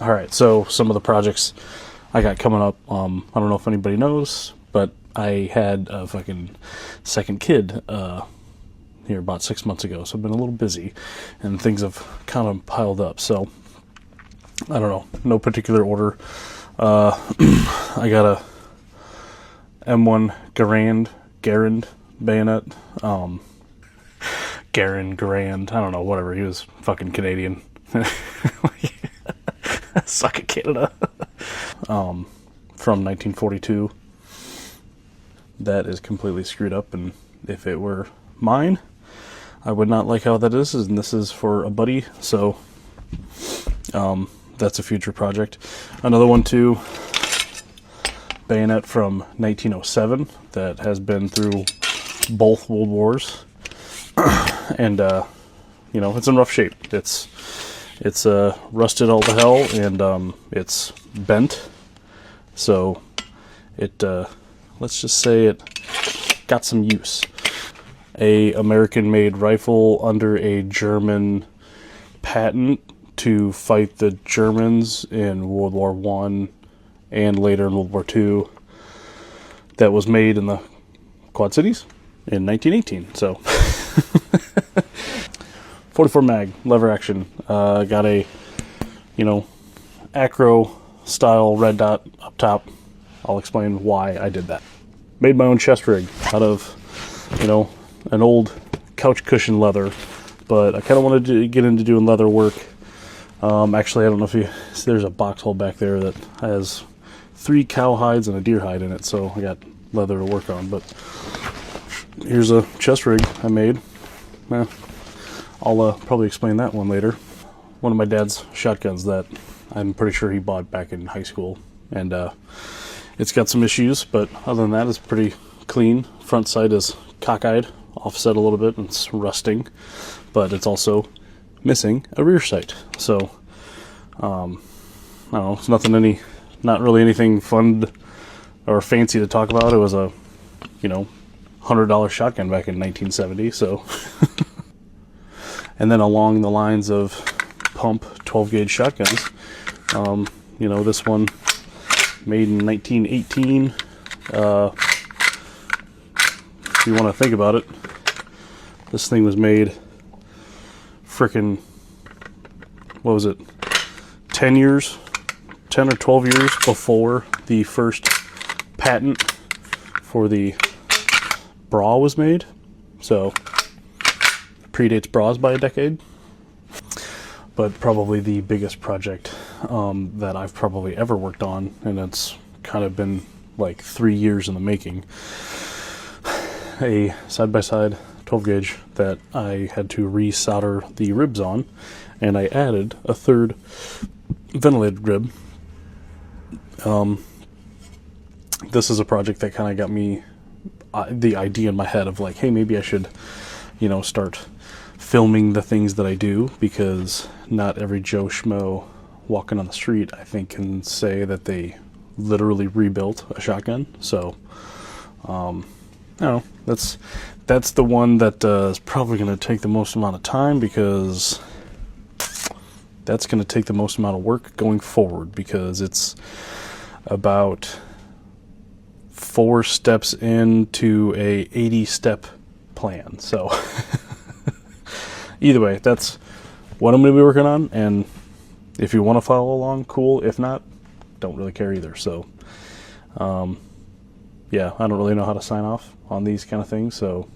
All right, so some of the projects I got coming up. I don't know if anybody knows, but I had a fucking second kid here about 6 months ago, so I've been a little busy, and things have kind of piled up. So I don't know, no particular order. I got a M1 Garand bayonet. Garand, I don't know, whatever. He was fucking Canadian. Suck at Canada. From 1942. That is completely screwed up, and if it were mine, I would not like how that is, and this is for a buddy, so that's a future project. Another one too, bayonet from 1907 that has been through both World Wars, and you know, it's in rough shape. It's rusted all to hell, and it's bent, so it let's just say it got some use. A American-made rifle under a German patent to fight the Germans in World War I and later in World War II, that was made in the Quad Cities in 1918. So 44 mag, lever action. Got a, you know, acro style red dot up top. I'll explain why I did that. Made my own chest rig out of, you know, an old couch cushion leather, but I kind of wanted to get into doing leather work. Actually, I don't know if you, there's a box hole back there that has 3 cow hides and a deer hide in it, so I got leather to work on. But here's a chest rig I made. I'll probably explain that one later. One of my dad's shotguns that I'm pretty sure he bought back in high school, and it's got some issues, but other than that, it's pretty clean. Front sight is cockeyed, offset a little bit, and it's rusting, but it's also missing a rear sight. So I don't know, it's not really anything fun or fancy to talk about. It was a, you know, $100 shotgun back in 1970. So and then along the lines of pump 12 gauge shotguns, you know, this one made in 1918. If you want to think about it, this thing was made frickin', what was it, 10 or 12 years before the first patent for the bra was made. So predates bras by a decade. But probably the biggest project that I've probably ever worked on, and it's kind of been like 3 years in the making. A side-by-side 12 gauge that I had to re-solder the ribs on, and I added a third ventilated rib. This is a project that kind of got me the idea in my head of like, hey, maybe I should, you know, start filming the things that I do, because not every Joe Schmo walking on the street, I think, can say that they literally rebuilt a shotgun. So I don't know, that's the one that is probably going to take the most amount of time, because that's going to take the most amount of work going forward, because it's about 4 steps into a 80-step plan. So either way, that's what I'm going to be working on, and if you want to follow along, cool. If not, don't really care either. So yeah, I don't really know how to sign off on these kind of things, so